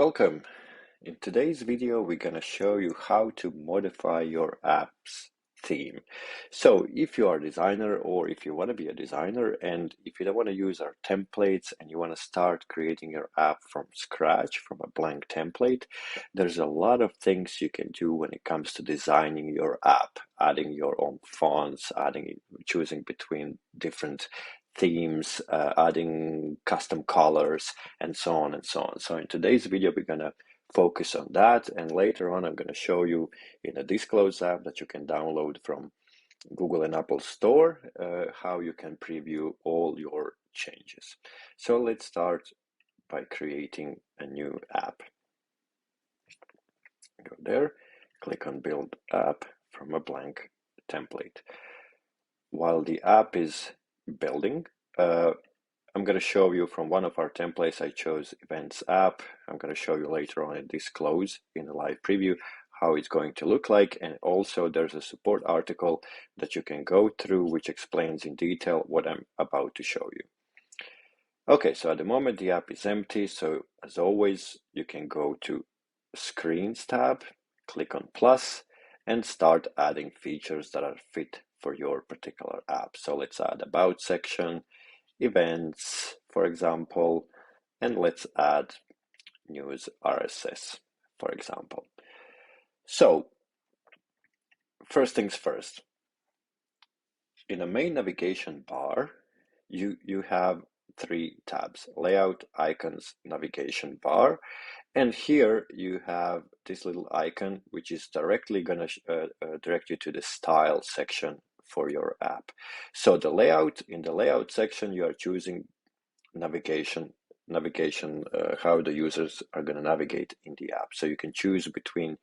Welcome. In today's video, we're going to show you how to modify your app's theme. So if you are a designer or if you want to be a designer and if you don't want to use our templates and you want to start creating your app from scratch, from a blank template, there's a lot of things you can do when it comes to designing your app, adding your own fonts, choosing between different themes, adding custom colors, and so on and so on. So in today's video, we're going to focus on that, and later on I'm going to show you in a Disclose app that you can download from Google and Apple Store how you can preview all your changes. So let's start by creating a new app. Go there, click on Build App from a blank template. While the app is building, I'm going to show you from one of our templates. I chose Events app. I'm going to show you later on in Disclose in a live preview how it's going to look like. And also there's a support article that you can go through which explains in detail what I'm about to show you. Okay, so at the moment the app is empty. So as always, you can go to Screens tab, click on plus, and start adding features that are fit for your particular app. So let's add About section, events, for example, and let's add news RSS, for example. So first things first, in the main navigation bar, you have three tabs: layout, icons, navigation bar. And here you have this little icon, which is directly going to direct you to the style section for your app. So the layout, in the layout section, you are choosing navigation, how the users are going to navigate in the app. So you can choose between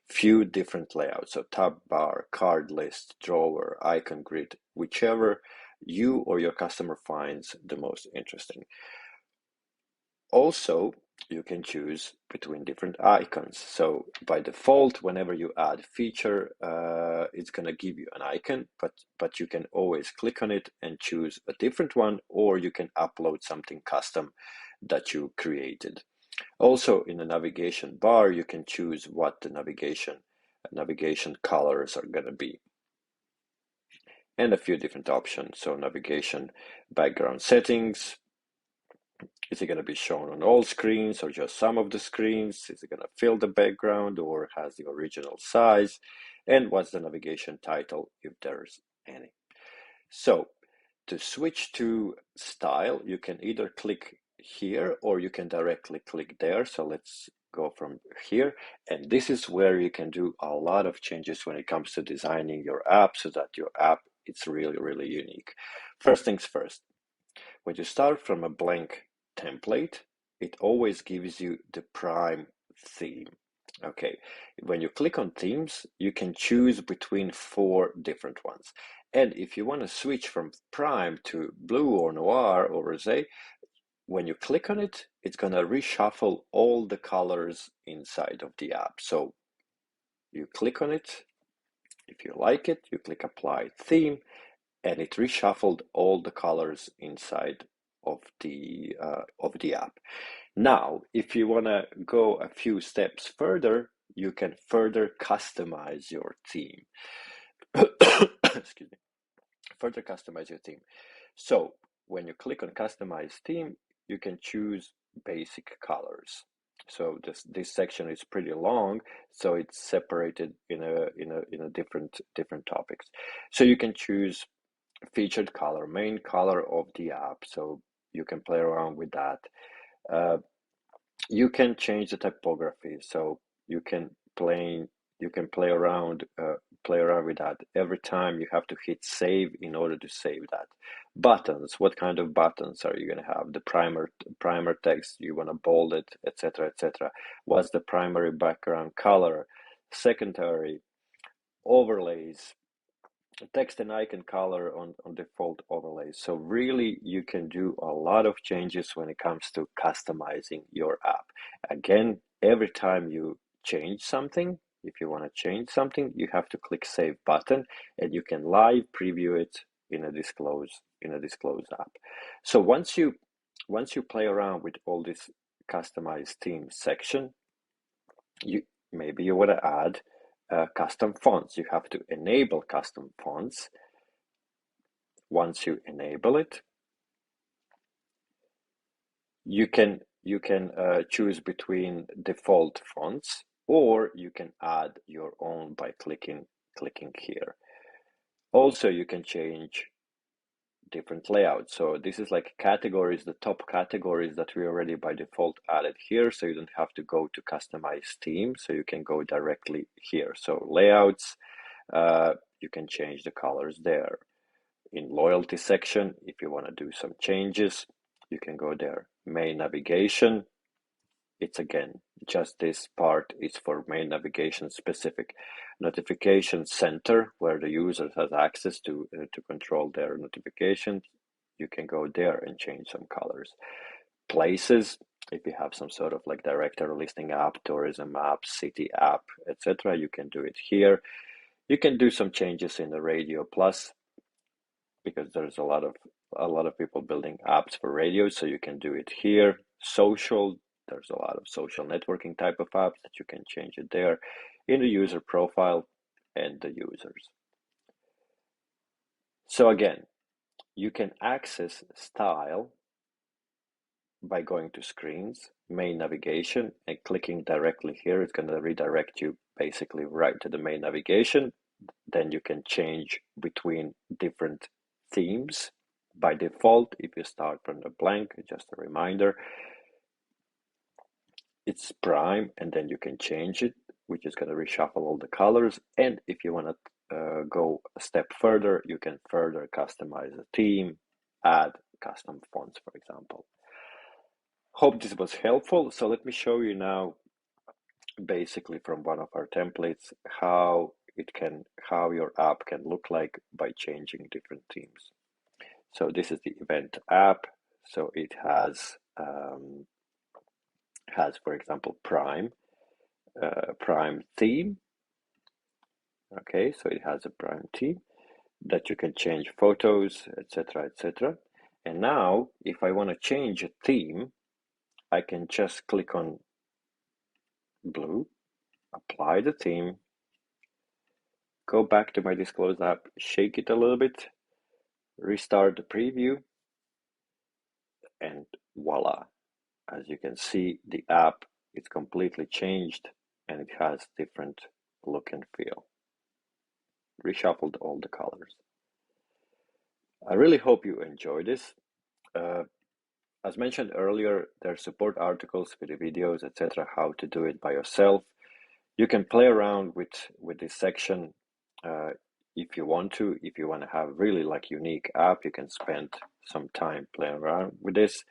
few different layouts. So tab bar, card list, drawer, icon grid, whichever you or your customer finds the most interesting. Also, you can choose between different icons. So by default, whenever you add feature, it's going to give you an icon, but you can always click on it and choose a different one, or you can upload something custom that you created. Also, in the navigation bar, you can choose what the navigation colors are going to be, and a few different options. So navigation background settings. Is it going to be shown on all screens or just some of the screens? Is it going to fill the background or has the original size? And what's the navigation title, if there's any? So to switch to style, you can either click here or you can directly click there. So let's go from here. And this is where you can do a lot of changes when it comes to designing your app so that your app is really, really unique. First things first, when you start from a blank template, it always gives you the prime theme. Okay, when you click on themes, you can choose between 4 different ones. And if you want to switch from prime to blue or noir or rosé, when you click on it, it's going to reshuffle all the colors inside of the app. So you click on it. If you like it, you click apply theme, and it reshuffled all the colors inside of the app. Now, if you want to go a few steps further, you can further customize your theme. Excuse me. Further customize your theme. So when you click on customize theme, you can choose basic colors. So this section is pretty long, so it's separated in a different topics. So you can choose featured color, main color of the app. So you can play around with that. You can change the typography, so you can play around with that. Every time you have to hit save in order to save that. Buttons, what kind of buttons are you going to have? The primer text, you want to bold it, etc., etc. What's the primary background color? Secondary overlays, text and icon color on default overlays. So really you can do a lot of changes when it comes to customizing your app. Again, every time you change something, if you want to change something, you have to click save button and you can live preview it in a Disclose app. So once you play around with all these customize theme section, maybe you want to add custom fonts. You have to enable custom fonts. Once you enable it, you can choose between default fonts, or you can add your own by clicking here. Also, you can change different layouts. So this is like categories, the top categories that we already by default added here. So you don't have to go to customize theme. So you can go directly here. So layouts, you can change the colors there. In loyalty section, if you want to do some changes, you can go there. Main navigation, it's again, just this part is for main navigation specific. Notification center, where the user has access to control their notifications, you can go there and change some colors. Places, if you have some sort of like directory listing app, tourism app, city app, etc., you can do it here. You can do some changes in the Radio Plus, because there's a lot of people building apps for radio, so you can do it here. Social, there's a lot of social networking type of apps that you can change it there in the user profile and the users. So again, you can access style by going to screens, main navigation, and clicking directly here. It's going to redirect you basically right to the main navigation. Then you can change between different themes. By default, if you start from the blank, just a reminder, it's Prime, and then you can change it, which is going to reshuffle all the colors. And if you want to go a step further, you can further customize the theme, add custom fonts, for example. Hope this was helpful. So let me show you now, basically from one of our templates, how your app can look like by changing different themes. So this is the event app. So it has, for example, Prime theme. Okay, so it has a Prime theme that you can change photos, etc., etc. And now, if I want to change a theme, I can just click on blue, apply the theme, go back to my Disclose app, shake it a little bit, restart the preview, and voila. As you can see, the app is completely changed and it has different look and feel. Reshuffled all the colors. I really hope you enjoy this. As mentioned earlier, there are support articles with the videos, etc., how to do it by yourself. You can play around with this section if you want to. If you want to have really like unique app, you can spend some time playing around with this,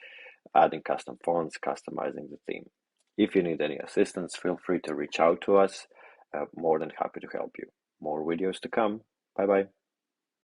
adding custom fonts, customizing the theme. If you need any assistance, feel free to reach out to us. More than happy to help you. More videos to come. Bye bye.